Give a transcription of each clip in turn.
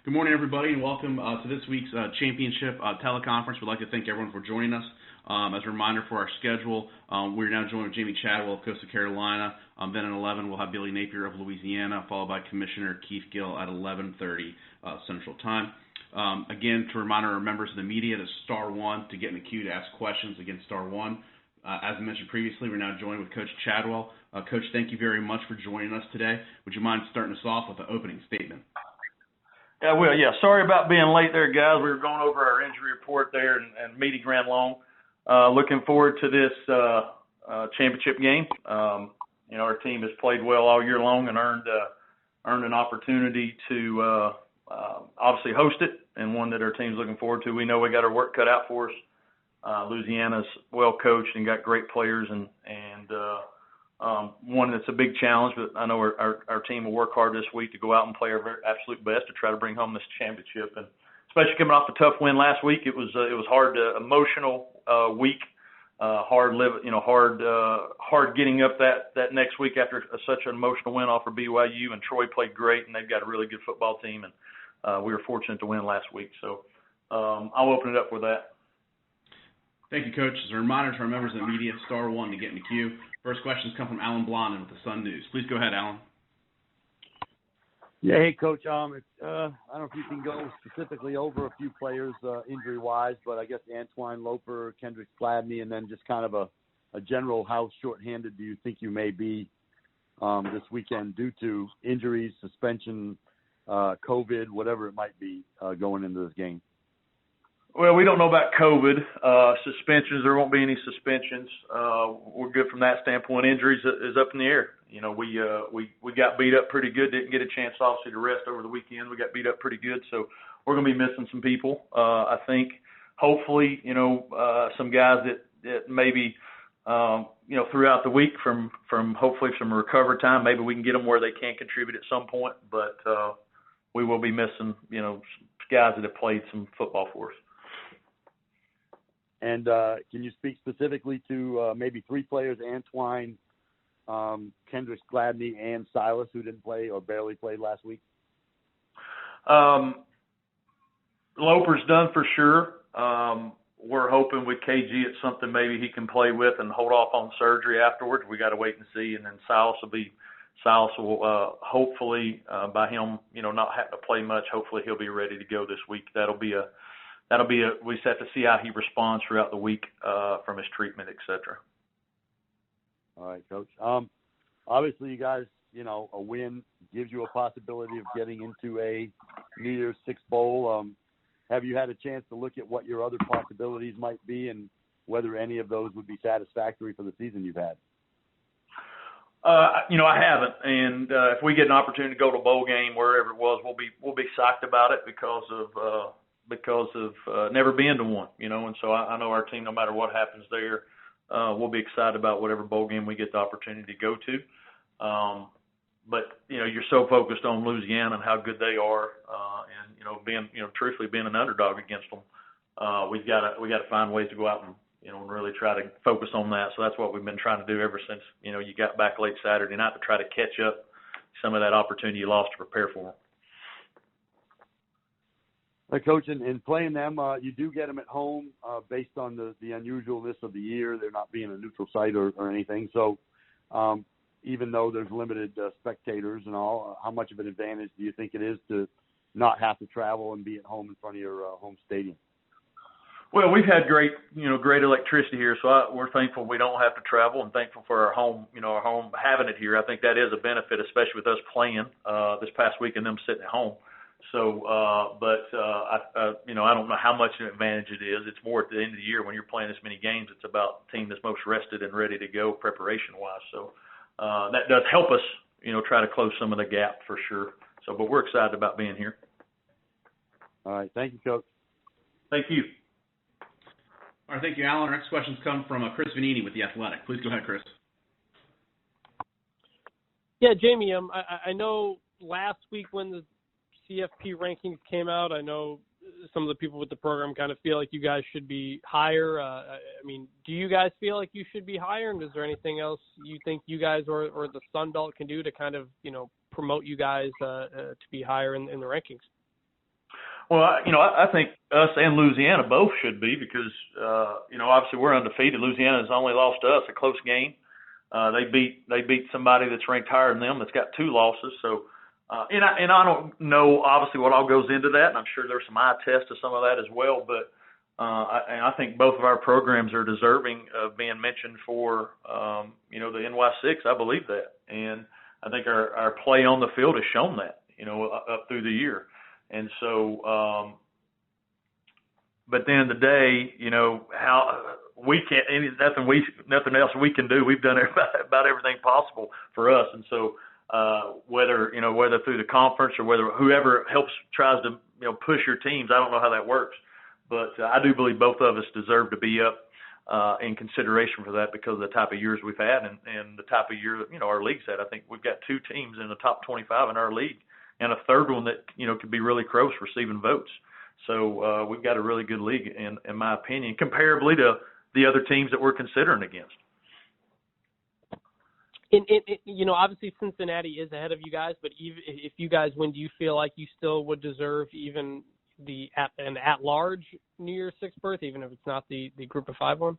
Good morning, everybody, and welcome to this week's championship teleconference. We'd like to thank everyone for joining us. As a reminder for our schedule, we're now joined with Jamey Chadwell of Coastal Carolina. Then at 11, we'll have Billy Napier of Louisiana, followed by Commissioner Keith Gill at 11:30 Central Time. Again, to remind our members of the media, that's star one to get in the queue to ask questions. Again, star one. As I mentioned previously, we're now joined with Coach Chadwell. Coach, thank you very much for joining us today. Would you mind starting us off with the opening statement? I will, yeah. Sorry about being late there, guys. We were going over our injury report there and meeting ran long. Looking forward to this championship game. Our team has played well all year long and earned an opportunity to obviously host it, and one that our team's looking forward to. We know we got our work cut out for us. Louisiana's well coached and got great players, and one that's a big challenge, but I know our team will work hard this week to go out and play our absolute best to try to bring home this championship. And especially coming off the tough win last week, it was hard, emotional week, hard getting up that next week after such an emotional win off of BYU. And Troy played great, and they've got a really good football team, and we were fortunate to win last week. So I'll open it up with that. Thank you, Coach. As a reminder to our members of the media, star one to get in the queue. First questions come from Alan Blondin with the Sun News. Please go ahead, Alan. Yeah, hey, Coach. I don't know if you can go specifically over a few players injury-wise, but I guess Antoine Loper, Kendrick Gladney, and then just kind of a general how shorthanded do you think you may be this weekend due to injuries, suspension, COVID, whatever it might be going into this game? Well, we don't know about COVID. Suspensions, there won't be any suspensions. We're good from that standpoint. Injuries is up in the air. We got beat up pretty good. Didn't get a chance, obviously, to rest over the weekend. We got beat up pretty good, so we're going to be missing some people. I think, hopefully, some guys that maybe, throughout the week from hopefully some recovery time, maybe we can get them where they can contribute at some point. But we will be missing, guys that have played some football for us. And can you speak specifically to maybe three players, Antoine, Kendrick Gladney, and Silas, who didn't play or barely played last week? Loper's done for sure. We're hoping with KG it's something maybe he can play with and hold off on surgery afterwards. We got to wait and see. And then Silas will hopefully by him, not having to play much, hopefully he'll be ready to go this week. We just have to see how he responds throughout the week from his treatment, et cetera. All right, Coach. Obviously, you guys, a win gives you a possibility of getting into a New Year's Six Bowl. Have you had a chance to look at what your other possibilities might be and whether any of those would be satisfactory for the season you've had? I haven't, and if we get an opportunity to go to a bowl game, wherever it was, we'll be psyched about it because of never being to one, and so I know our team, no matter what happens there, we'll be excited about whatever bowl game we get the opportunity to go to. But you're so focused on Louisiana and how good they are, and being truthfully being an underdog against them, we got to find ways to go out and really try to focus on that. So that's what we've been trying to do ever since you got back late Saturday night, to try to catch up some of that opportunity you lost to prepare for them. Coach, in playing them, you do get them at home based on the unusualness of the year, there not being a neutral site or anything. So even though there's limited spectators and all, how much of an advantage do you think it is to not have to travel and be at home in front of your home stadium? Well, we've had great electricity here, so we're thankful we don't have to travel, and thankful for our home having it here. I think that is a benefit, especially with us playing this past week and them sitting at home. So, I don't know how much of an advantage it is. It's more at the end of the year when you're playing this many games. It's about the team that's most rested and ready to go preparation-wise. So that does help us, try to close some of the gap for sure. So, but we're excited about being here. All right. Thank you, Coach. Thank you. All right, thank you, Alan. Our next questions come from Chris Vanini with The Athletic. Please go ahead, Chris. Yeah, Jamey, I know last week when the CFP rankings came out, I know some of the people with the program kind of feel like you guys should be higher. Do you guys feel like you should be higher? And is there anything else you think you guys or the Sun Belt can do to kind of, promote you guys to be higher in the rankings? Well, I think us and Louisiana both should be because, obviously we're undefeated. Louisiana has only lost to us a close game. They beat somebody that's ranked higher than them that's got 2 losses. So, and I don't know obviously what all goes into that, and I'm sure there's some eye test to some of that as well. But I think both of our programs are deserving of being mentioned for, the NY6. I believe that, and I think our play on the field has shown that, up through the year. And so, but at the end of the day, how we can't, nothing else we can do. We've done about everything possible for us. And so, whether through the conference or whether whoever tries to, push your teams, I don't know how that works, but I do believe both of us deserve to be up, in consideration for that because of the type of years we've had and the type of year, our league's had. I think we've got 2 teams in the top 25 in our league and a third one that, could be really close receiving votes. So, we've got a really good league in my opinion, comparably to the other teams that we're considering against. Obviously Cincinnati is ahead of you guys, but even if you guys win, do you feel like you still would deserve even an at-large New Year's Six berth, even if it's not the Group of 5 one?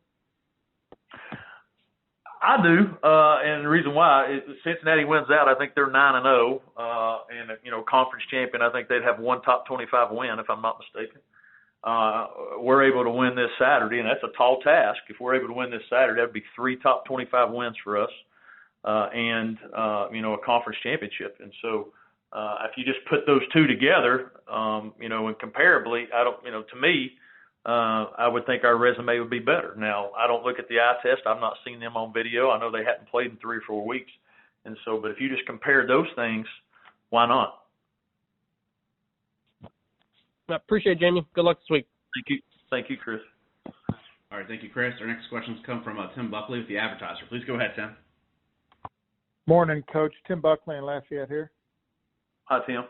I do, and the reason why is Cincinnati wins out. I think they're 9-0, and conference champion. I think they'd have 1 top 25 win, if I'm not mistaken. We're able to win this Saturday, and that's a tall task. If we're able to win this Saturday, that'd be 3 top 25 wins for us, and a conference championship. And so, if you just put those 2 together, and comparably, to me, I would think our resume would be better. Now, I don't look at the eye test. I've not seen them on video. I know they hadn't played in 3 or 4 weeks. And so, but if you just compare those things, why not? I appreciate it, Jamey. Good luck this week. Thank you, Chris. All right, thank you, Chris. Our next questions come from Tim Buckley with The Advertiser. Please go ahead, Tim. Morning, Coach. Tim Buckley in Lafayette here. Hi, Tim.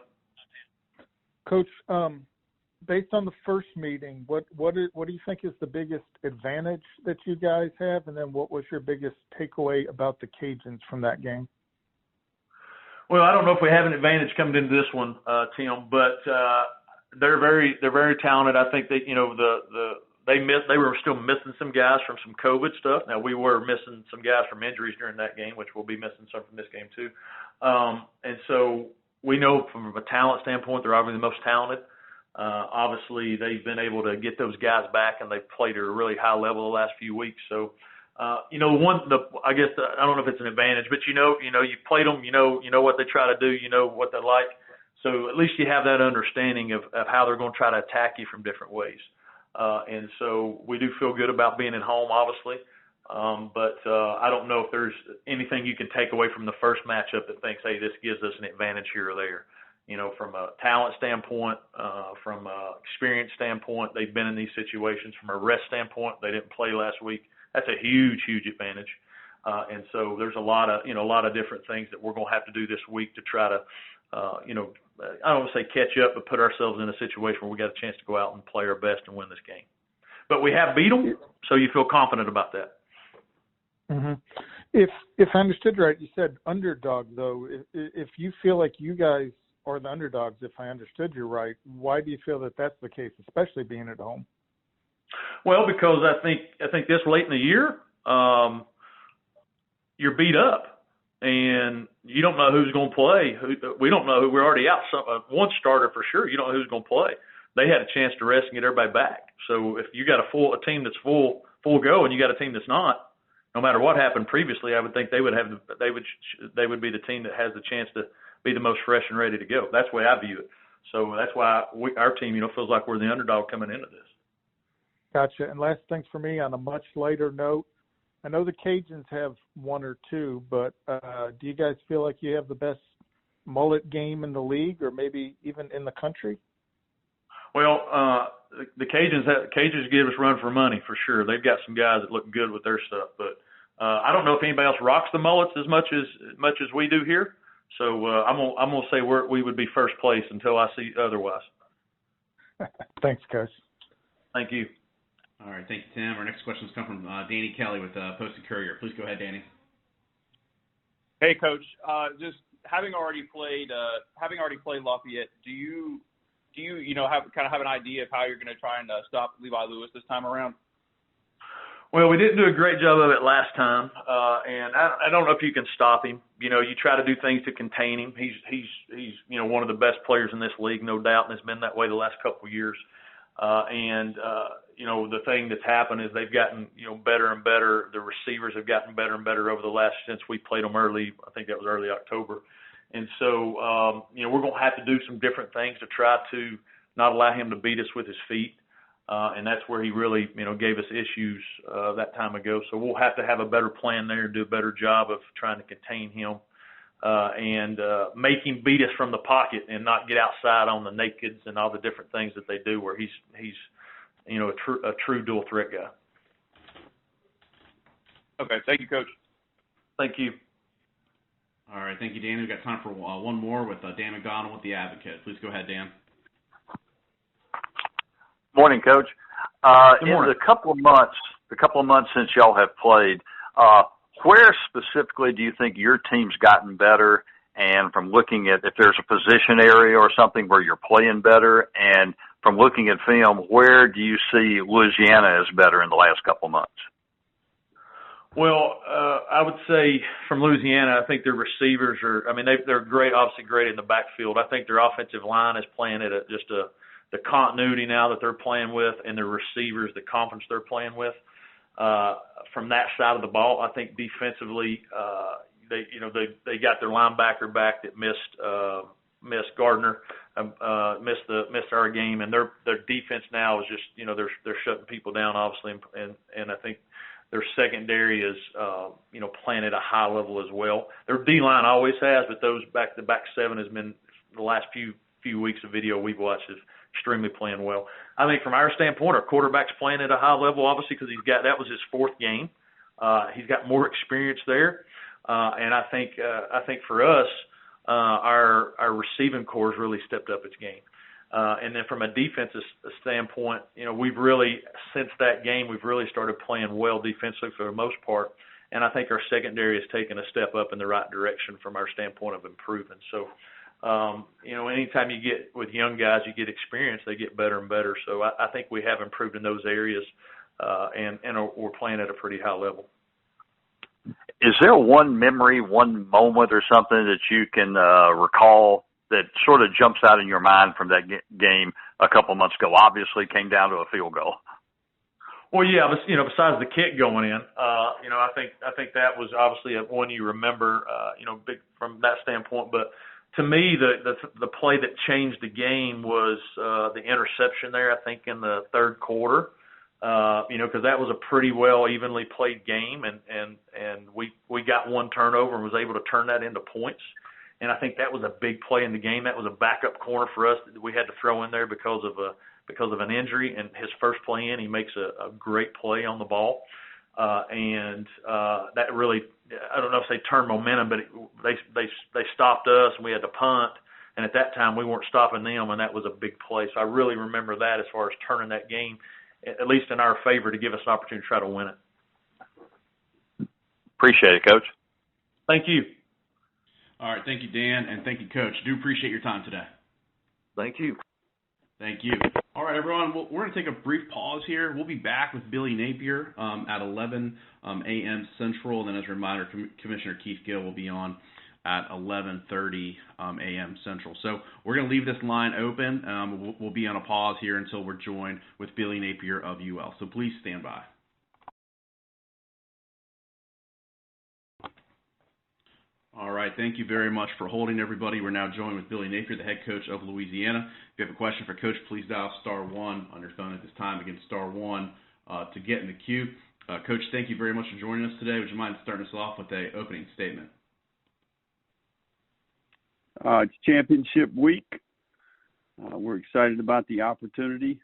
Coach, based on the first meeting, what do you think is the biggest advantage that you guys have, and then what was your biggest takeaway about the Cajuns from that game? Well, I don't know if we have an advantage coming into this one, Tim, but they're very talented. I think that they were still missing some guys from some COVID stuff. Now we were missing some guys from injuries during that game, which we'll be missing some from this game too. And so we know from a talent standpoint, they're obviously the most talented. Obviously, they've been able to get those guys back, and they've played at a really high level the last few weeks. So, I guess I don't know if it's an advantage, but you've played them, you know what they try to do, you know what they like. So at least you have that understanding of how they're going to try to attack you from different ways. And so we do feel good about being at home, obviously. But I don't know if there's anything you can take away from the first matchup that thinks, hey, this gives us an advantage here or there. From a talent standpoint, from a experience standpoint, they've been in these situations. From a rest standpoint, they didn't play last week. That's a huge, huge advantage. And so there's a lot of different things that we're going to have to do this week to try to, I don't want to say catch up, but put ourselves in a situation where we got a chance to go out and play our best and win this game. But we have beat them, so you feel confident about that. Mm-hmm. If I understood right, you said underdog, though. If you feel like you guys are the underdogs, if I understood you right, why do you feel that that's the case, especially being at home? Well, because I think this late in the year, you're beat up, and you don't know who's going to play. We don't know who. We're already out. One starter for sure. You don't know who's going to play. They had a chance to rest and get everybody back. So if you got a team that's full go, and you got a team that's not, no matter what happened previously, I would think they would be the team that has the chance to be the most fresh and ready to go. That's the way I view it. So that's why our team, feels like we're the underdog coming into this. Gotcha. And last thing for me, on a much lighter note, I know the Cajuns have 1 or 2, but do you guys feel like you have the best mullet game in the league, or maybe even in the country? Well, the Cajuns give us run for money for sure. They've got some guys that look good with their stuff, but I don't know if anybody else rocks the mullets as much as we do here. So I'm gonna say we would be first place until I see otherwise. Thanks, Coach. Thank you. All right, thank you, Tim. Our next questions come from Danny Kelly with Post and Courier. Please go ahead, Danny. Hey, Coach. Just having already played Lafayette, do you have an idea of how you're going to try and stop Levi Lewis this time around? Well, we didn't do a great job of it last time, and I don't know if you can stop him. You try to do things to contain him. He's one of the best players in this league, no doubt, and it's been that way the last couple of years. The thing that's happened is they've gotten better and better. The receivers have gotten better and better over the last since we played them early. I think that was early October, and so we're going to have to do some different things to try to not allow him to beat us with his feet. And that's where he really, gave us issues that time ago. So we'll have to have a better plan there and do a better job of trying to contain him and make him beat us from the pocket and not get outside on the nakeds and all the different things that they do where he's a true dual threat guy. Okay, thank you, Coach. Thank you. All right, thank you, Dan. We've got time for one more with Dan McDonald with the Advocate. Please go ahead, Dan. Morning, Coach. Good morning. In the couple of months since y'all have played, where specifically do you think your team's gotten better? And from looking at if there's a position area or something where you're playing better, and from looking at film, where do you see Louisiana is better in the last couple of months? Well, I would say from Louisiana, I think their receivers they're great, obviously great in the backfield. I think their offensive line is playing at the continuity now that they're playing with, and their receivers, the confidence they're playing with. From that side of the ball, I think defensively, they got their linebacker back that missed Gardner, missed our game, and their defense now is just they're shutting people down obviously, and I think their secondary is playing at a high level as well. Their D line always has, but the back seven has been the last few weeks of video we've watched is extremely playing well. I think from our standpoint, our quarterback's playing at a high level, obviously, because that was his fourth game. He's got more experience there, and I think for us, our receiving core has really stepped up its game. And then from a defensive standpoint, we've really since that game we've really started playing well defensively for the most part, and I think our secondary has taken a step up in the right direction from our standpoint of improving. So. Anytime you get with young guys, you get experience, they get better and better. So I think we have improved in those areas, and we're playing at a pretty high level. Is there one memory, one moment or something that you can recall that sort of jumps out in your mind from that game a couple months ago? Obviously came down to a field goal. Well, yeah, besides the kick going in, I think that was obviously one you remember, big from that standpoint, but to me, the play that changed the game was the interception there, I think, in the third quarter, because that was a pretty well evenly played game, and we got one turnover and was able to turn that into points. And I think that was a big play in the game. That was a backup corner for us that we had to throw in there because of an injury. And his first play in, he makes a great play on the ball. That really, I don't know if they turned momentum, but they stopped us and we had to punt. And at that time, we weren't stopping them, and that was a big play. So I really remember that as far as turning that game, at least in our favor, to give us an opportunity to try to win it. Appreciate it, Coach. Thank you. All right, thank you, Dan, and thank you, Coach. Do appreciate your time today. Thank you. Thank you. All right, everyone, we're going to take a brief pause here. We'll be back with Billy Napier at 11 a.m. Central, and then as a reminder, Commissioner Keith Gill will be on at 11:30 a.m. Central. So we're going to leave this line open. We'll be on a pause here until we're joined with Billy Napier of UL. So please stand by. All right, thank you very much for holding, everybody. We're now joined with Billy Napier, the head coach of Louisiana. If you have a question for Coach, please dial *1 on your phone at this time. Again, *1 to get in the queue. Coach, thank you very much for joining us today. Would you mind starting us off with an opening statement? It's championship week. We're excited about the opportunity.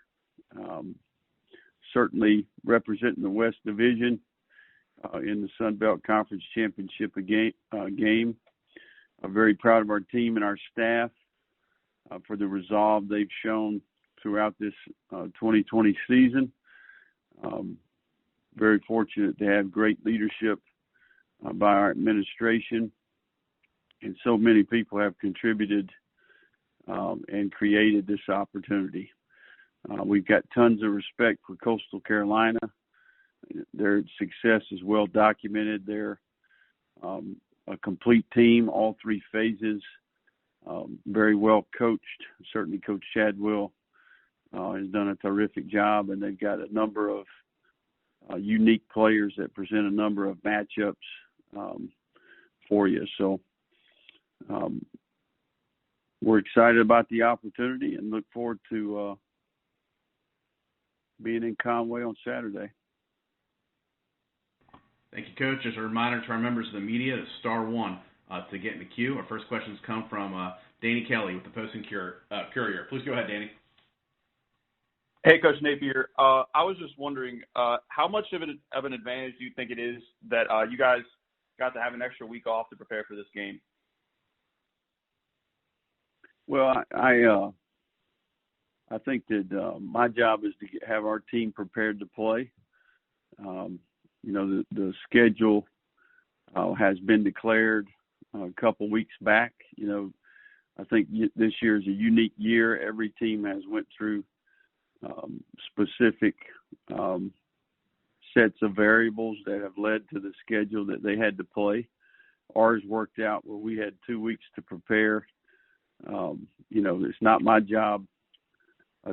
Certainly representing the West Division in the Sun Belt Conference Championship game. I'm very proud of our team and our staff for the resolve they've shown throughout this 2020 season. Very fortunate to have great leadership by our administration, and so many people have contributed and created this opportunity. We've got tons of respect for Coastal Carolina. Their success is well documented. They're a complete team, all three phases, very well coached. Certainly Coach Chadwell has done a terrific job, and they've got a number of unique players that present a number of matchups for you. So we're excited about the opportunity and look forward to being in Conway on Saturday. Thank you, Coach. As a reminder to our members of the media, it's *1 to get in the queue. Our first questions come from Danny Kelly with the Post-Courier. Please go ahead, Danny. Hey, Coach Napier. I was just wondering, how much of an advantage do you think it is that you guys got to have an extra week off to prepare for this game? Well, I think that my job is to have our team prepared to play. The schedule has been declared a couple weeks back. I think this year is a unique year. Every team has went through specific sets of variables that have led to the schedule that they had to play. Ours worked out where we had 2 weeks to prepare. It's not my job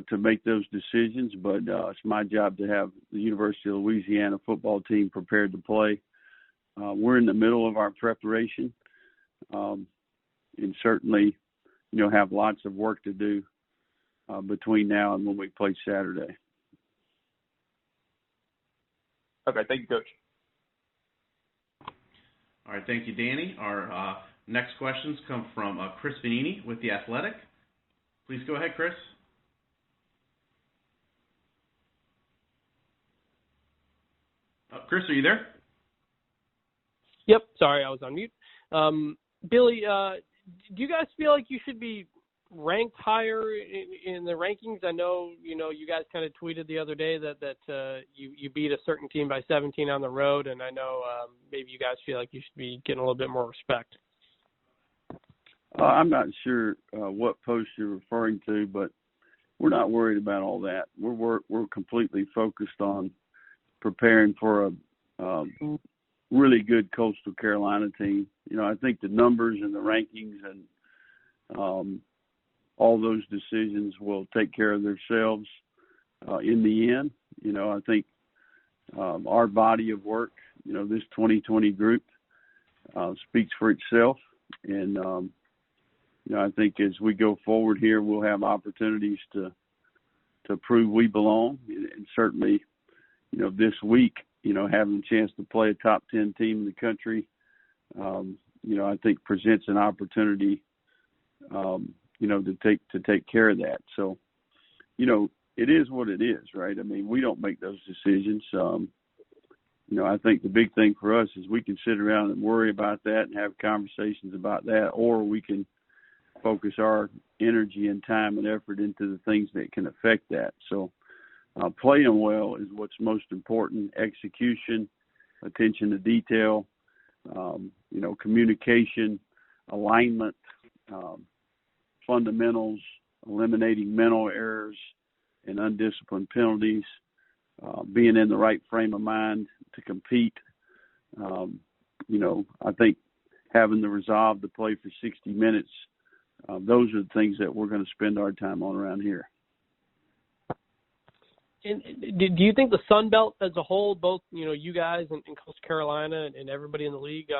to make those decisions, but it's my job to have the University of Louisiana football team prepared to play. We're in the middle of our preparation, and certainly, have lots of work to do between now and when we play Saturday. Okay, thank you, Coach. All right, thank you, Danny. Our next questions come from Chris Vanini with The Athletic. Please go ahead, Chris. Chris, are you there? Yep, sorry, I was on mute. Billy, do you guys feel like you should be ranked higher in the rankings? I know, you guys kind of tweeted the other day that you beat a certain team by 17 on the road, and I know maybe you guys feel like you should be getting a little bit more respect. I'm not sure what post you're referring to, but we're not worried about all that. We're completely focused on preparing for a really good Coastal Carolina team. I think the numbers and the rankings and all those decisions will take care of themselves in the end. I think our body of work, this 2020 group speaks for itself. And, I think as we go forward here, we'll have opportunities to prove we belong. And certainly, this week, having a chance to play a top 10 team in the country, I think presents an opportunity, to take care of that. So, it is what it is, right? I mean, we don't make those decisions. I think the big thing for us is we can sit around and worry about that and have conversations about that, or we can focus our energy and time and effort into the things that can affect that. So playing well is what's most important. Execution, attention to detail, communication, alignment, fundamentals, eliminating mental errors and undisciplined penalties, being in the right frame of mind to compete. I think having the resolve to play for 60 minutes, those are the things that we're going to spend our time on around here. And do you think the Sun Belt as a whole, both, you guys and Coastal Carolina and everybody in the league,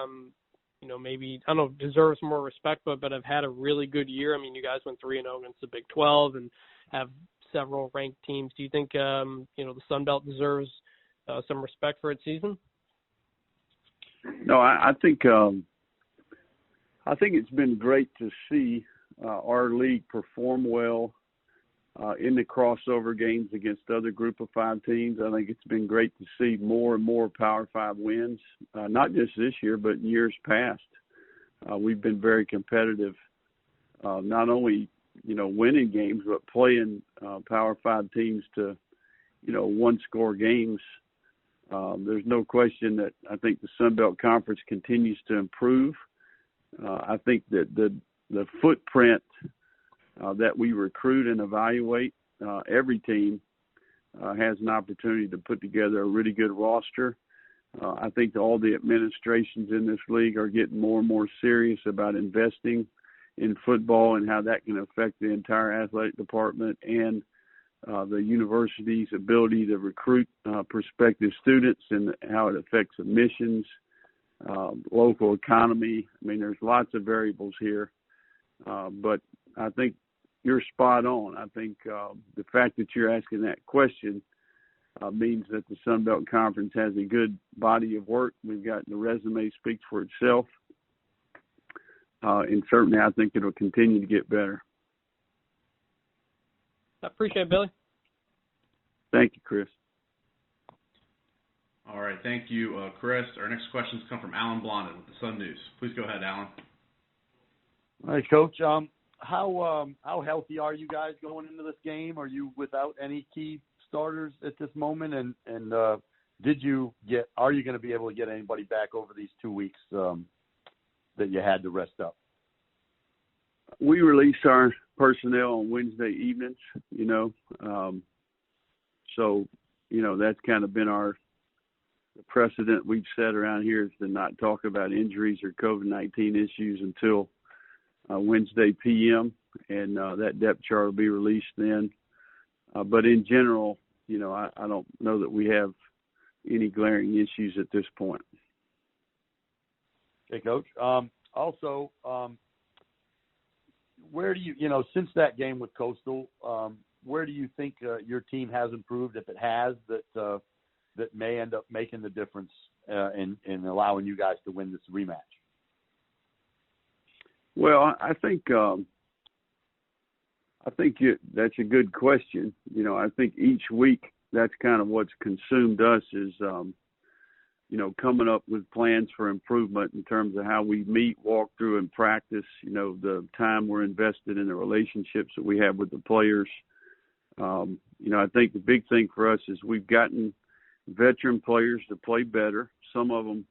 maybe, I don't know, deserves more respect, but have had a really good year? I mean, you guys went 3-0 against the Big 12 and have several ranked teams. Do you think, the Sun Belt deserves some respect for its season? No, I think it's been great to see our league perform well in the crossover games against other Group of Five teams. I think it's been great to see more and more Power Five wins, not just this year, but in years past. We've been very competitive, not only, winning games, but playing Power Five teams to, one-score games. There's no question that I think the Sun Belt Conference continues to improve. I think that the footprint that we recruit and evaluate. Every team has an opportunity to put together a really good roster. I think all the administrations in this league are getting more and more serious about investing in football and how that can affect the entire athletic department and the university's ability to recruit prospective students and how it affects admissions, local economy. I mean, there's lots of variables here, but I think you're spot on. I think the fact that you're asking that question means that the Sun Belt Conference has a good body of work. We've got the resume speaks for itself, and certainly I think it'll continue to get better. I appreciate it, Billy. Thank you, Chris. All right, thank you, Chris. Our next questions come from Alan Blondin with the Sun News. Please go ahead, Alan. All right, Coach. How healthy are you guys going into this game? Are you without any key starters at this moment? And are you going to be able to get anybody back over these 2 weeks that you had to rest up? We release our personnel on Wednesday evenings, so, that's kind of been the precedent we've set around here is to not talk about injuries or COVID-19 issues until Wednesday p.m., and that depth chart will be released then. But in general, I don't know that we have any glaring issues at this point. Okay, Coach. Also, where do you, since that game with Coastal, where do you think your team has improved, if it has, that may end up making the difference in allowing you guys to win this rematch? Well, I think that's a good question. I think each week that's kind of what's consumed us is, coming up with plans for improvement in terms of how we meet, walk through, and practice. The time we're invested in the relationships that we have with the players. I think the big thing for us is we've gotten veteran players to play better. Some of them,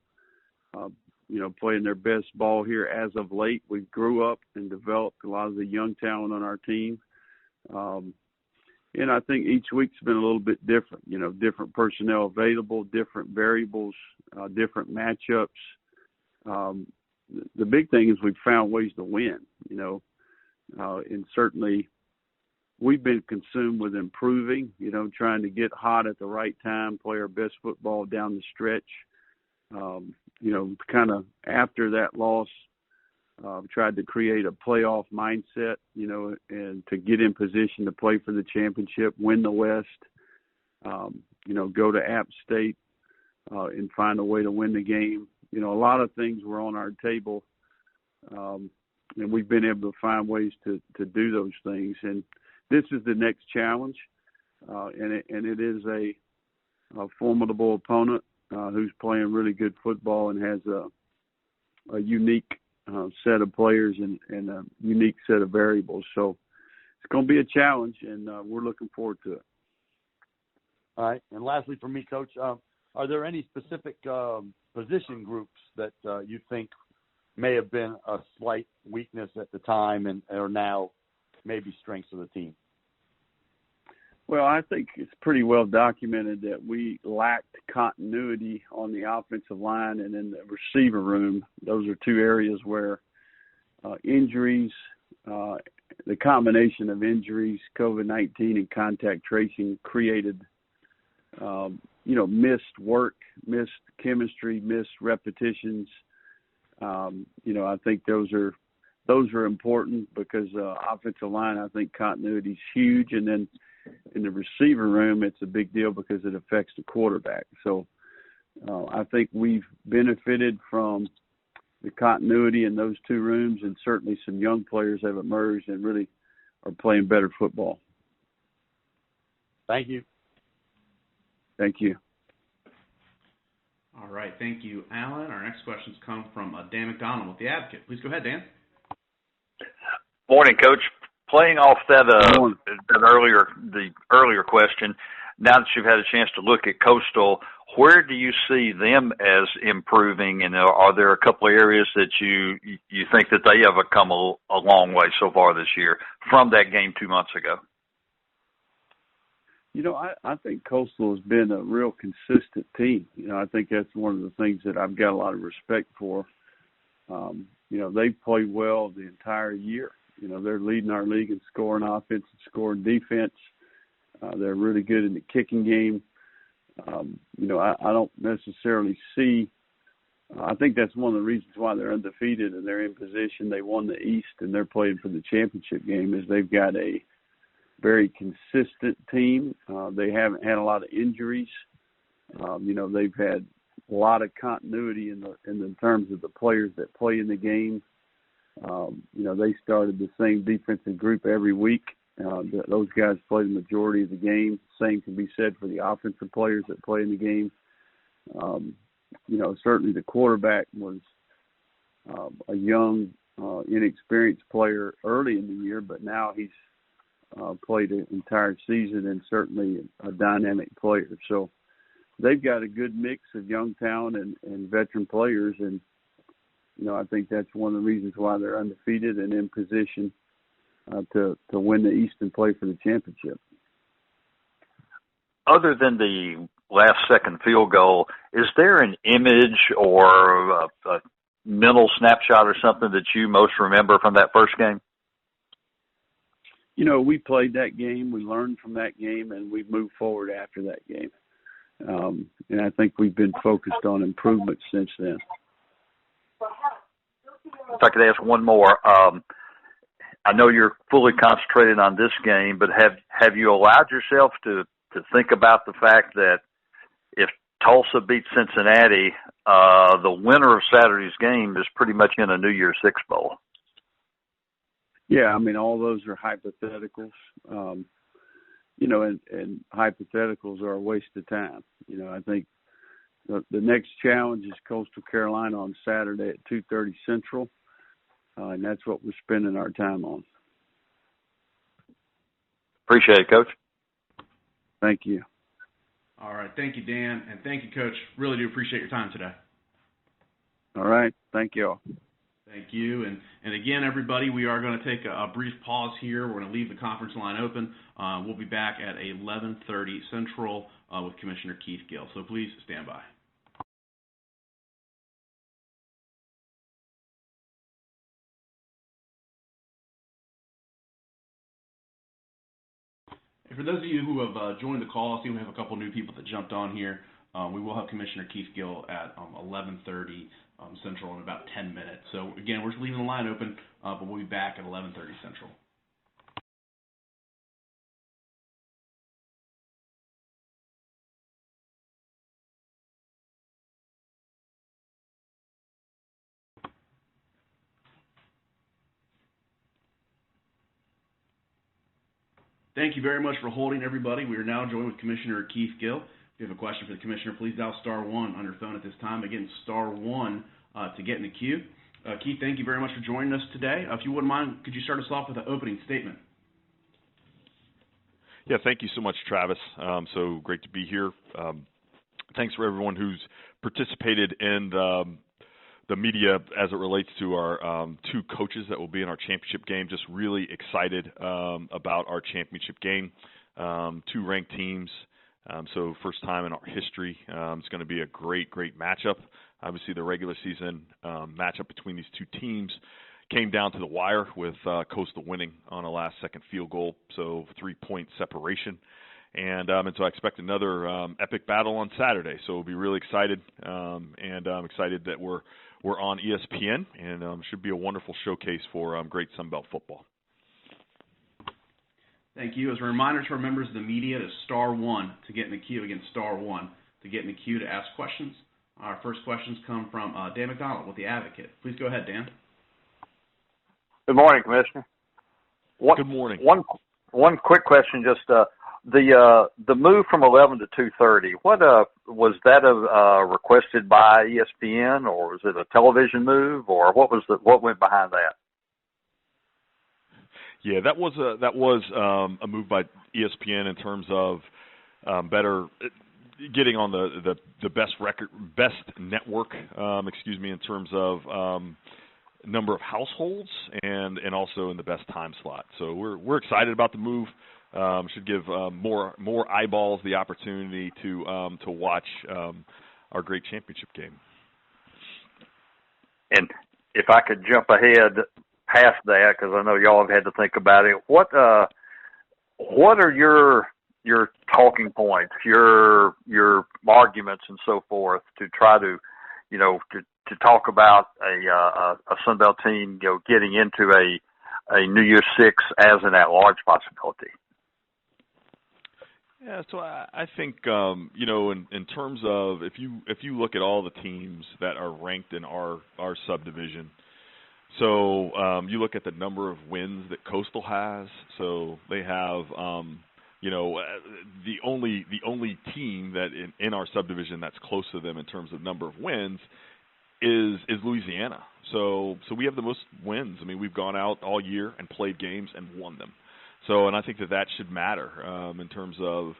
playing their best ball here as of late. We grew up and developed a lot of the young talent on our team. And I think each week's been a little bit different, different personnel available, different variables, different matchups. The big thing is we've found ways to win, and certainly we've been consumed with improving, trying to get hot at the right time, play our best football down the stretch. Kind of after that loss, tried to create a playoff mindset, and to get in position to play for the championship, win the West, go to App State and find a way to win the game. A lot of things were on our table, and we've been able to find ways to do those things. And this is the next challenge, and it is a formidable opponent who's playing really good football and has a unique set of players and a unique set of variables. So it's going to be a challenge, and we're looking forward to it. All right. And lastly for me, Coach, are there any specific position groups that you think may have been a slight weakness at the time and are now maybe strengths of the team? Well, I think it's pretty well documented that we lacked continuity on the offensive line and in the receiver room. Those are two areas where injuries, the combination of injuries, COVID-19 and contact tracing created, missed work, missed chemistry, missed repetitions. I think those are important because offensive line, I think continuity is huge. And then in the receiver room, it's a big deal because it affects the quarterback. So I think we've benefited from the continuity in those two rooms, and certainly some young players have emerged and really are playing better football. Thank you. Thank you. All right, thank you, Alan. Our next questions come from Dan McDonald with The Advocate. Please go ahead, Dan. Morning, Coach. Playing off the earlier question, now that you've had a chance to look at Coastal, where do you see them as improving, and are there a couple of areas that you think that they have come a long way so far this year from that game 2 months ago? I think Coastal has been a real consistent team. I think that's one of the things that I've got a lot of respect for. They've played well the entire year. They're leading our league in scoring offense and scoring defense. They're really good in the kicking game. I don't necessarily see I think that's one of the reasons why they're undefeated and they're in position. They won the East and they're playing for the championship game, is they've got a very consistent team. They haven't had a lot of injuries. They've had a lot of continuity in terms of the players that play in the game. They started the same defensive group every week. Those guys play the majority of the game. Same can be said for the offensive players that play in the game. Certainly the quarterback was a young, inexperienced player early in the year, but now he's played an entire season and certainly a dynamic player. So they've got a good mix of young talent and veteran players, and I think that's one of the reasons why they're undefeated and in position to win the East and play for the championship. Other than the last-second field goal, is there an image or a mental snapshot or something that you most remember from that first game? We played that game, we learned from that game, and we've moved forward after that game. And I think we've been focused on improvement since then. If I could ask one more. I know you're fully concentrated on this game, but have you allowed yourself to think about the fact that if Tulsa beats Cincinnati, the winner of Saturday's game is pretty much in a New Year's Six bowl? Yeah, all those are hypotheticals. And hypotheticals are a waste of time. I think the next challenge is Coastal Carolina on Saturday at 2:30 Central, and that's what we're spending our time on. Appreciate it, Coach. Thank you. All right. Thank you, Dan, and thank you, Coach. Really do appreciate your time today. All right. Thank you all. Thank you. And again, everybody, we are going to take a brief pause here. We're going to leave the conference line open. We'll be back at 11:30 Central with Commissioner Keith Gill. So please stand by. And for those of you who have joined the call, I see we have a couple new people that jumped on here. We will have Commissioner Keith Gill at 11:30 Central in about 10 minutes. So, again, we're just leaving the line open, but we'll be back at 11:30 Central. Thank you very much for holding, everybody. We are now joined with Commissioner Keith Gill. If you have a question for the Commissioner, please dial *1 on your phone at this time. Again, *1 to get in the queue. Keith, thank you very much for joining us today. If you wouldn't mind, could you start us off with an opening statement? Yeah, thank you so much, Travis. So great to be here. Thanks for everyone who's participated in the media as it relates to our two coaches that will be in our championship game. Just really excited about our championship game. Two ranked teams. So first time in our history. It's going to be a great matchup. Obviously, the regular season matchup between these two teams came down to the wire with Coastal winning on a last-second field goal, so 3-point separation. And so I expect another epic battle on Saturday. So we'll be really excited, and I'm excited that we're on ESPN, and should be a wonderful showcase for great Sunbelt football. Thank you. As a reminder to our members of the media, to *1 to get in the queue. Again, *1 to get in the queue to ask questions. Our first questions come from Dan McDonald with The Advocate. Please go ahead, Dan. Good morning, Commissioner. Good morning. One quick question, just the move from 11 to 2:30. What was that requested by ESPN, or was it a television move, or what went behind that? Yeah, that was a move by ESPN in terms of better, getting on the best network, in terms of number of households and also in the best time slot. So we're excited about the move. Should give more eyeballs the opportunity to watch our great championship game. And if I could jump ahead past that, because I know y'all have had to think about it, what are your talking points, your arguments and so forth to try to, to talk about a Sunbelt team, getting into a New Year's Six as an at-large possibility? Yeah, so I think in terms of if you look at all the teams that are ranked in our subdivision, so you look at the number of wins that Coastal has. So they have the only team that in our subdivision that's close to them in terms of number of wins is Louisiana. So we have the most wins. I mean, we've gone out all year and played games and won them. So, and I think that should matter in terms of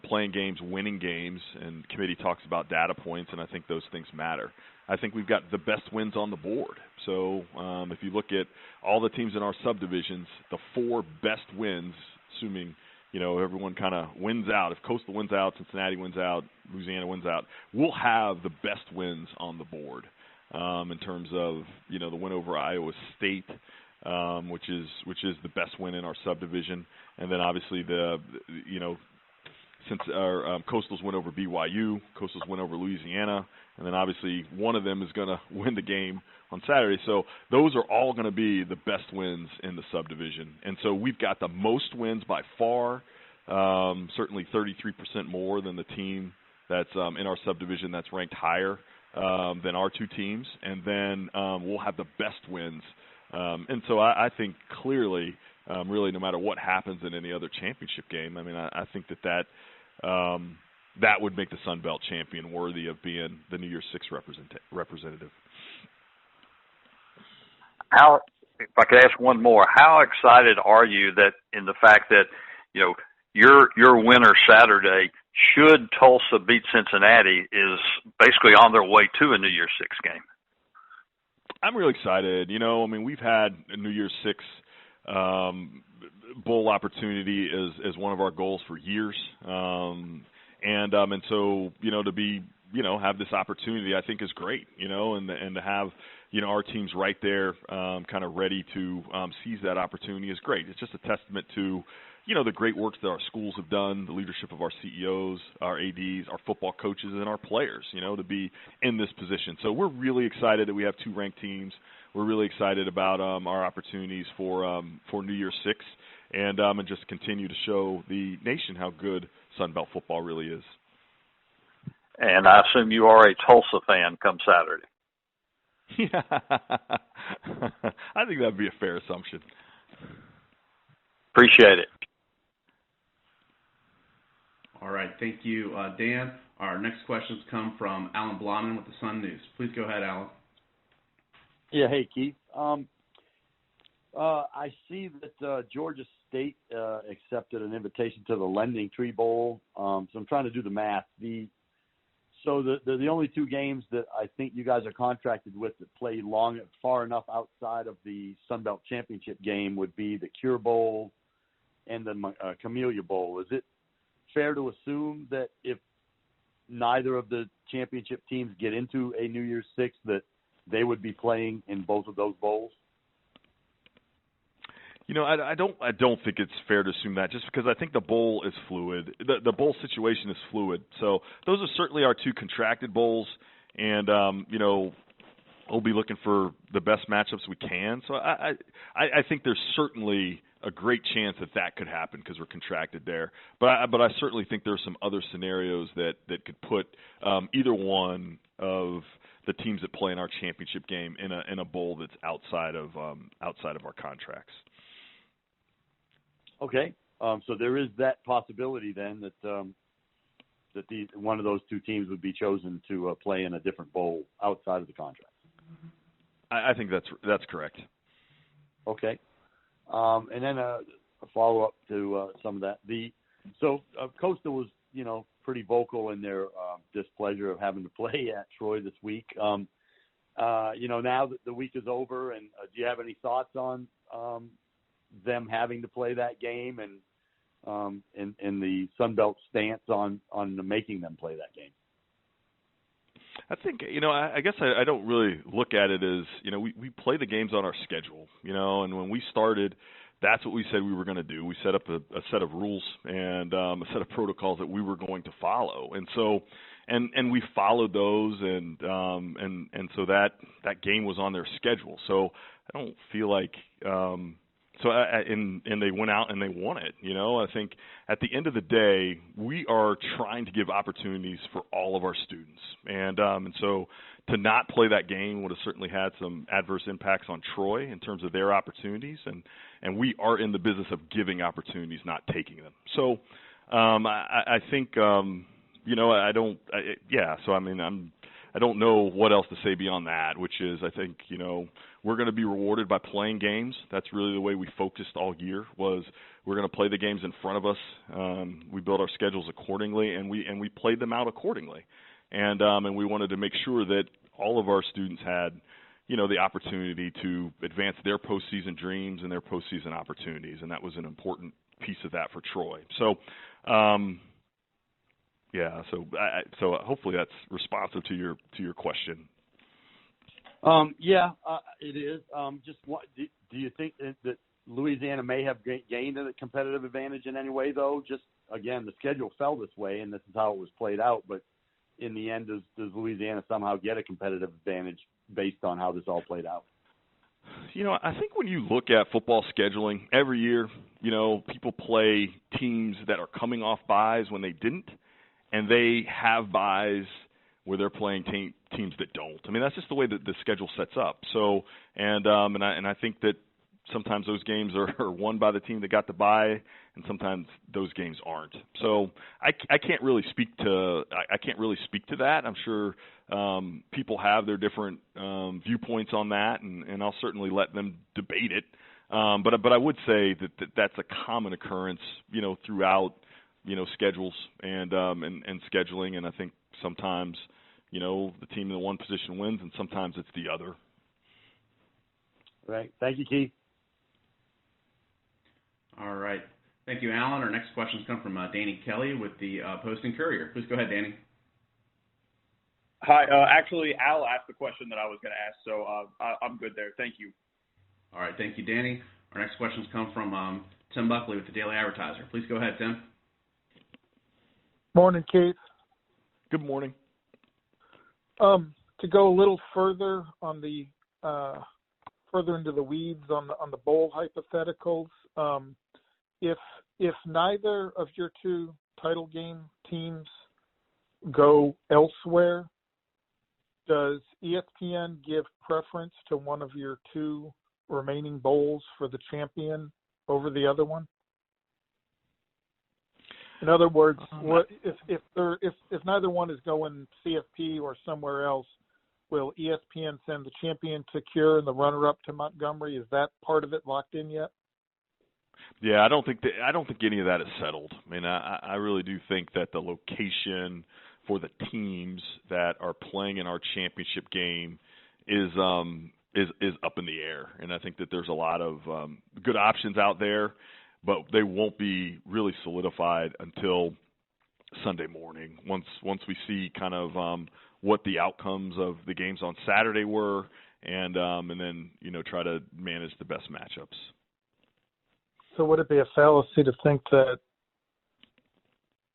playing games, winning games, and committee talks about data points, and I think those things matter. I think we've got the best wins on the board. So if you look at all the teams in our subdivisions, the 4 best wins, assuming everyone kind of wins out. If Coastal wins out, Cincinnati wins out, Louisiana wins out, we'll have the best wins on the board in terms of the win over Iowa State. Which is the best win in our subdivision, and then obviously since our Coastal's win over BYU, Coastal's win over Louisiana, and then obviously one of them is going to win the game on Saturday. So those are all going to be the best wins in the subdivision, and so we've got the most wins by far, certainly 33% more than the team that's in our subdivision that's ranked higher than our 2 teams, and then we'll have the best wins. And so I think clearly, really, no matter what happens in any other championship game, I mean, I think that would make the Sun Belt champion worthy of being the New Year's Six representative. If I could ask one more, how excited are you that in the fact that your winner Saturday, should Tulsa beat Cincinnati, is basically on their way to a New Year's Six game? I'm really excited. I mean, we've had a New Year's Six bowl opportunity as one of our goals for years, and so to be have this opportunity, I think is great. And to have our teams right there, kind of ready to seize that opportunity is great. It's just a testament to the great work that our schools have done, the leadership of our CEOs, our ADs, our football coaches, and our players, to be in this position. So we're really excited that we have 2 ranked teams. We're really excited about our opportunities for New Year's Six, and just continue to show the nation how good Sun Belt football really is. And I assume you are a Tulsa fan come Saturday. Yeah, I think that'd be a fair assumption. Appreciate it. All right, thank you, Dan. Our next questions come from Alan Blahman with the Sun News. Please go ahead, Alan. Yeah, hey, Keith. I see that Georgia State accepted an invitation to the Lending Tree Bowl, so I'm trying to do the math. The only 2 games that I think you guys are contracted with that play far enough outside of the Sun Belt Championship game would be the Cure Bowl and the Camellia Bowl. Is it fair to assume that if neither of the championship teams get into a New Year's Six, that they would be playing in both of those bowls? I don't think it's fair to assume that, just because I think the bowl is fluid. The bowl situation is fluid. So those are certainly our 2 contracted bowls, and we'll be looking for the best matchups we can. So I think there's certainly a great chance that could happen because we're contracted there. But I certainly think there's some other scenarios that could put either one of the teams that play in our championship game in a bowl that's outside of our contracts. Okay, so there is that possibility then that one of those 2 teams would be chosen to play in a different bowl outside of the contract. I think that's correct. Okay, and then a follow up to some of that. Coastal was pretty vocal in their displeasure of having to play at Troy this week. Now that the week is over, and do you have any thoughts on them having to play that game and the Sun Belt stance on making them play that game? I think, I guess I don't really look at it as, we play the games on our schedule, and when we started, that's what we said we were going to do. We set up a set of rules and a set of protocols that we were going to follow. And so, and we followed those, and so that game was on their schedule. So I don't feel like, and they went out and they won it. I think at the end of the day, we are trying to give opportunities for all of our students, and so to not play that game would have certainly had some adverse impacts on Troy in terms of their opportunities, and we are in the business of giving opportunities, not taking them. So I think I don't know what else to say beyond that, which is I think, we're going to be rewarded by playing games. That's really the way we focused all year, was we're going to play the games in front of us. We built our schedules accordingly, and we played them out accordingly. And we wanted to make sure that all of our students had, the opportunity to advance their postseason dreams and their postseason opportunities, and that was an important piece of that for Troy. So, so hopefully that's responsive to your question. It is. Do you think that Louisiana may have gained a competitive advantage in any way, though? Just, again, the schedule fell this way, and this is how it was played out. But in the end, does Louisiana somehow get a competitive advantage based on how this all played out? I think when you look at football scheduling, every year, people play teams that are coming off byes when they didn't, and they have byes where they're playing teams that don't. I mean, that's just the way that the schedule sets up. So, and I think that sometimes those games are won by the team that got the bye, and sometimes those games aren't. So I can't really speak to that. I'm sure people have their different viewpoints on that, and I'll certainly let them debate it. But I would say that that's a common occurrence, throughout schedules and scheduling, and I think sometimes the team in the one position wins, and sometimes it's the other. Right. Thank you, Keith. All right. Thank you, Alan. Our next questions come from Danny Kelly with the Post and Courier. Please go ahead, Danny. Hi. Actually, Al asked the question that I was going to ask, so I'm good there. Thank you. All right. Thank you, Danny. Our next questions come from Tim Buckley with the Daily Advertiser. Please go ahead, Tim. Morning, Keith. Good morning. To go a little further on the further into the weeds on the bowl hypotheticals, if neither of your two title game teams go elsewhere, does ESPN give preference to one of your two remaining bowls for the champion over the other one? In other words, what if neither one is going CFP or somewhere else, will ESPN send the champion to Cure and the runner-up to Montgomery? Is that part of it locked in yet? Yeah, I don't think any of that is settled. I mean, I really do think that the location for the teams that are playing in our championship game is up in the air, and I think that there's a lot of good options out there, but they won't be really solidified until Sunday morning. Once we see kind of what the outcomes of the games on Saturday were, and then try to manage the best matchups. So would it be a fallacy to think that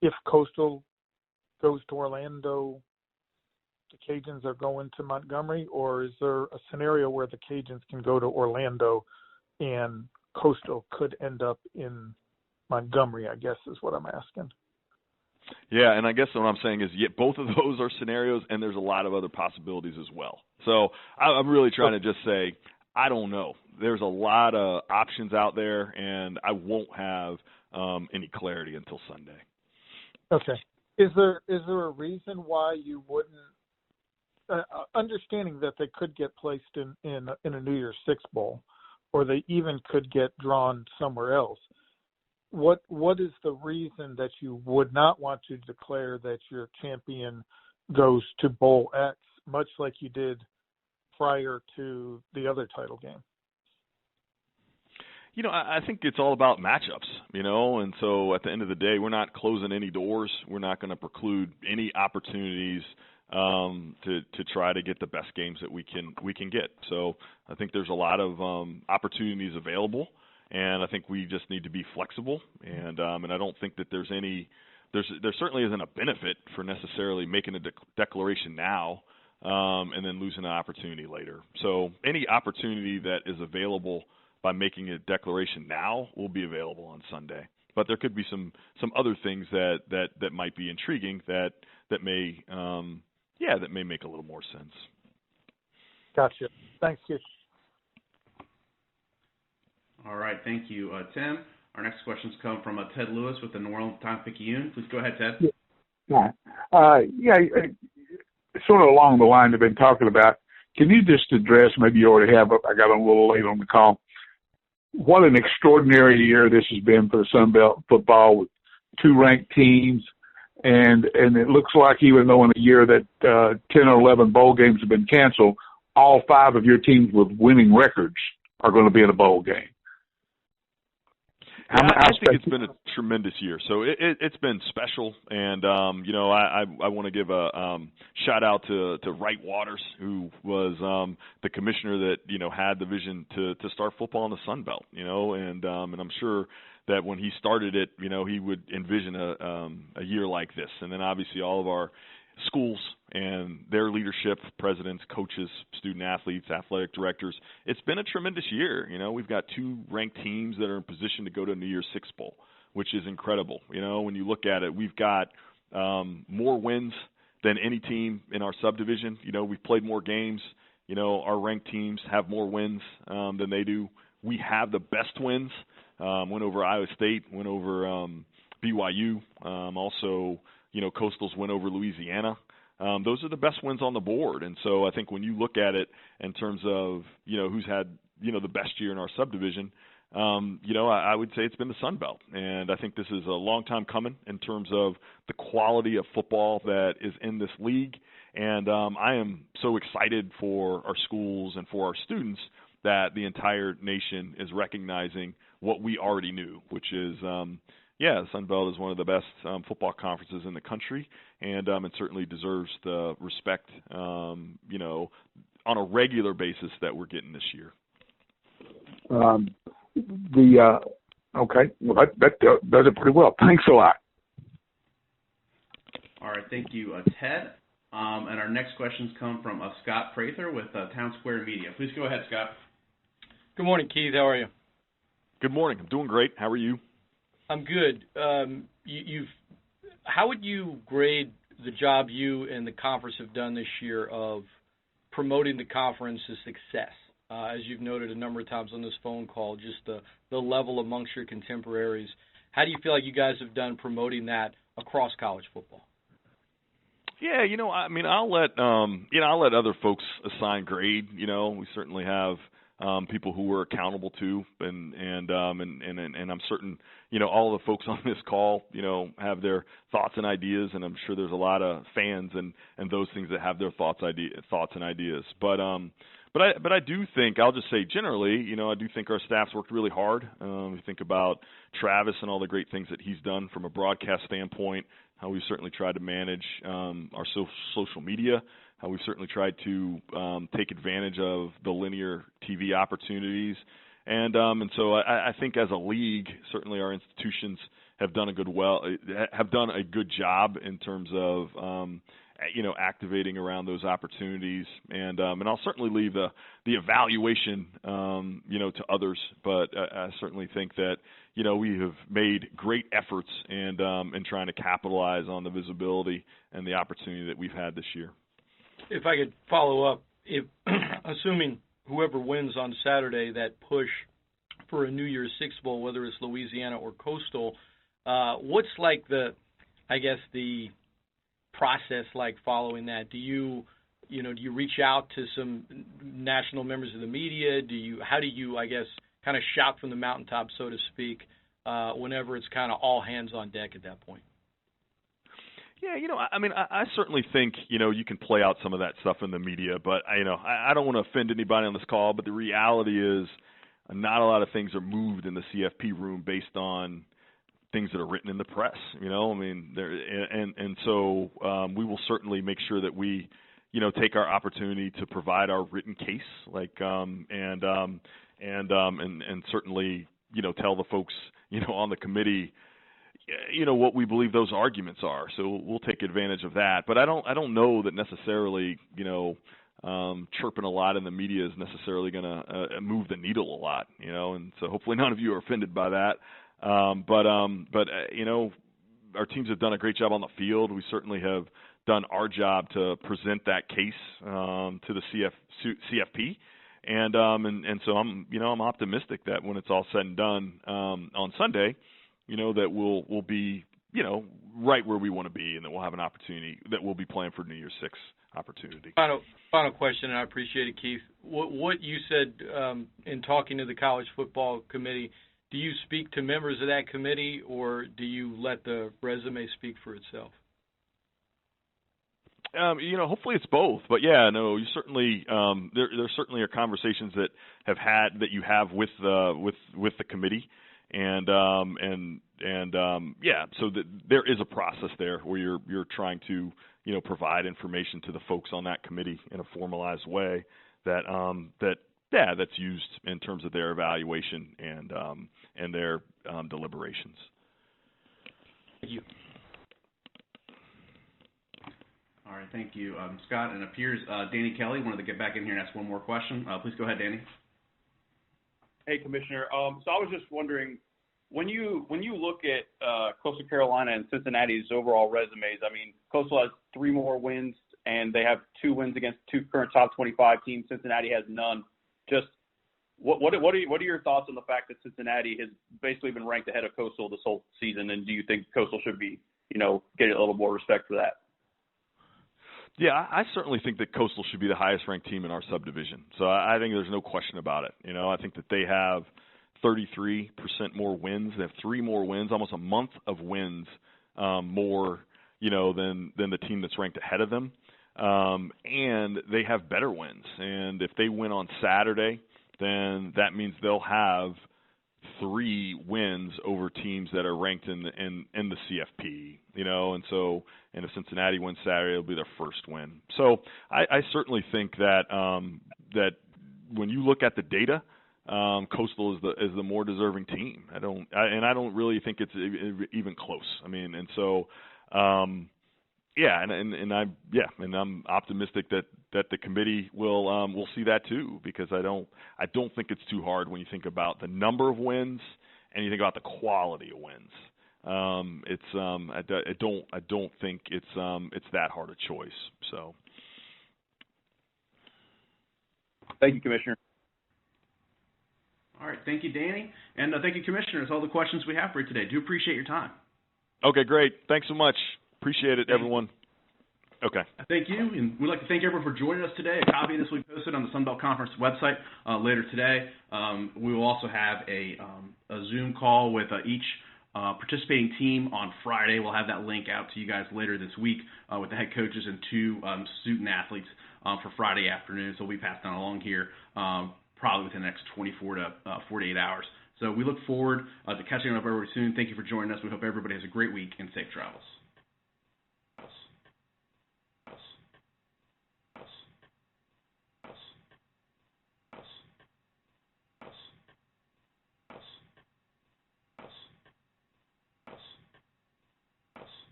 if Coastal goes to Orlando, the Cajuns are going to Montgomery, or is there a scenario where the Cajuns can go to Orlando and Coastal could end up in Montgomery, I guess is what I'm asking. Yeah, and I guess what I'm saying is both of those are scenarios, and there's a lot of other possibilities as well. So I'm really trying to just say, I don't know. There's a lot of options out there, and I won't have any clarity until Sunday. Okay. Is there a reason why you wouldn't, understanding that they could get placed in a New Year's Six bowl, or they even could get drawn somewhere else, what is the reason that you would not want to declare that your champion goes to Bowl X, much like you did prior to the other title game? I think it's all about matchups, and so at the end of the day, we're not closing any doors. We're not going to preclude any opportunities to try to get the best games that we can get. So I think there's a lot of opportunities available, and I think we just need to be flexible. And I don't think that there certainly isn't a benefit for necessarily making a declaration now and then losing an opportunity later. So any opportunity that is available by making a declaration now will be available on Sunday. But there could be some other things that might be intriguing that may make a little more sense. Gotcha. Thanks, Keith. All right, thank you, Tim. Our next questions come from Ted Lewis with the New Orleans Times-Picayune. Please go ahead, Ted. Sort of along the line they've been talking about. Can you just address, maybe you already have, I got a little late on the call, what an extraordinary year this has been for the Sun Belt football with 2 ranked teams. And it looks like even though in a year that 10 or 11 bowl games have been canceled, all 5 of your teams with winning records are going to be in a bowl game. I think it's been a tremendous year. So it's been special. And, I want to give a shout out to Wright Waters, who was the commissioner that, had the vision to start football in the Sun Belt, and I'm sure that when he started it, he would envision a year like this. And then obviously all of our schools and their leadership, presidents, coaches, student athletes, athletic directors, it's been a tremendous year. We've got 2 ranked teams that are in position to go to New Year's Six Bowl, which is incredible. When you look at it, we've got more wins than any team in our subdivision. We've played more games. Our ranked teams have more wins than they do. We have the best wins. Went over Iowa State, went over BYU, also Coastal's win over Louisiana. Those are the best wins on the board. And so I think when you look at it in terms of, who's had, the best year in our subdivision, I would say it's been the Sun Belt. And I think this is a long time coming in terms of the quality of football that is in this league. And I am so excited for our schools and for our students that the entire nation is recognizing what we already knew, which is the Sun Belt is one of the best football conferences in the country, and it certainly deserves the respect, on a regular basis that we're getting this year. Okay, well that does it pretty well. Thanks a lot. All right, thank you, Ted. And our next questions come from Scott Prather with Town Square Media. Please go ahead, Scott. Good morning, Keith. How are you? Good morning. I'm doing great. How are you? I'm good. How would you grade the job you and the conference have done this year of promoting the conference's success? As you've noted a number of times on this phone call, just the level amongst your contemporaries. How do you feel like you guys have done promoting that across college football? Yeah, I'll let other folks assign grade. We certainly have people who we're accountable to, and I'm certain, all the folks on this call, have their thoughts and ideas, and I'm sure there's a lot of fans and those things that have their thoughts and ideas. But I do think, I'll just say generally, I do think our staff's worked really hard. We think about Travis and all the great things that he's done from a broadcast standpoint, how we've certainly tried to manage our social media, how we've certainly tried to take advantage of the linear TV opportunities. And so I think as a league, certainly our institutions have done a good job in terms of activating around those opportunities. And I'll certainly leave the evaluation to others, but I certainly think that we have made great efforts and trying to capitalize on the visibility and the opportunity that we've had this year. If I could follow up, assuming whoever wins on Saturday that push for a New Year's Six Bowl, whether it's Louisiana or Coastal, what's like the process like following that? Do you reach out to some national members of the media? How do you kind of shout from the mountaintop, so to speak, whenever it's kind of all hands on deck at that point? Yeah, I certainly think, you can play out some of that stuff in the media, but, I don't want to offend anybody on this call, but the reality is not a lot of things are moved in the CFP room based on things that are written in the press, so we will certainly make sure that we, take our opportunity to provide our written case, and certainly, tell the folks, on the committee, what we believe those arguments are. So we'll take advantage of that. But I don't know that necessarily, chirping a lot in the media is necessarily going to move the needle a lot, and so hopefully none of you are offended by that. But our teams have done a great job on the field. We certainly have done our job to present that case to the CFP. And so I'm optimistic that when it's all said and done on Sunday, that we'll be, right where we want to be, and that we'll have an opportunity, that we'll be playing for New Year's Six opportunity. Final question, and I appreciate it, Keith. What you said in talking to the College Football Committee, do you speak to members of that committee, or do you let the resume speak for itself? Hopefully it's both, but yeah, no, you certainly there certainly are conversations that you have with the committee, and yeah, so that there is a process there where you're trying to provide information to the folks on that committee in a formalized way that's used in terms of their evaluation and their deliberations. Thank you. All right, thank you, Scott. And it appears Danny Kelly wanted to get back in here and ask one more question. Please go ahead, Danny. Hey, Commissioner. So I was just wondering, when you look at Coastal Carolina and Cincinnati's overall resumes, Coastal has 3 more wins, and they have 2 wins against 2 current top 25 teams. Cincinnati has none. Just what are your thoughts on the fact that Cincinnati has basically been ranked ahead of Coastal this whole season, and do you think Coastal should be, get a little more respect for that? Yeah, I certainly think that Coastal should be the highest-ranked team in our subdivision. So I think there's no question about it. I think that they have 33% more wins. They have 3 more wins, almost a month of wins more, than the team that's ranked ahead of them. And they have better wins. And if they win on Saturday, then that means they'll have 3 wins over teams that are ranked in the CFP, and if Cincinnati wins Saturday, it'll be their first win. So I certainly think that that when you look at the data, Coastal is the more deserving team. I don't really think it's even close. And I'm optimistic that the committee will see that too, because I don't think it's too hard when you think about the number of wins and you think about the quality of wins. I don't think it's that hard a choice. So, thank you, Commissioner. All right, thank you, Danny, and thank you, Commissioner. That's all the questions we have for you today. Do appreciate your time. Okay, great. Thanks so much. Appreciate it, everyone. Okay. Thank you, and we'd like to thank everyone for joining us today. A copy of this will be posted on the Sun Belt Conference website later today. We will also have a Zoom call with each participating team on Friday. We'll have that link out to you guys later this week with the head coaches and 2 student athletes for Friday afternoon. So we'll be passed on along here probably within the next 24 to 48 hours. So we look forward to catching up with everybody soon. Thank you for joining us. We hope everybody has a great week and safe travels.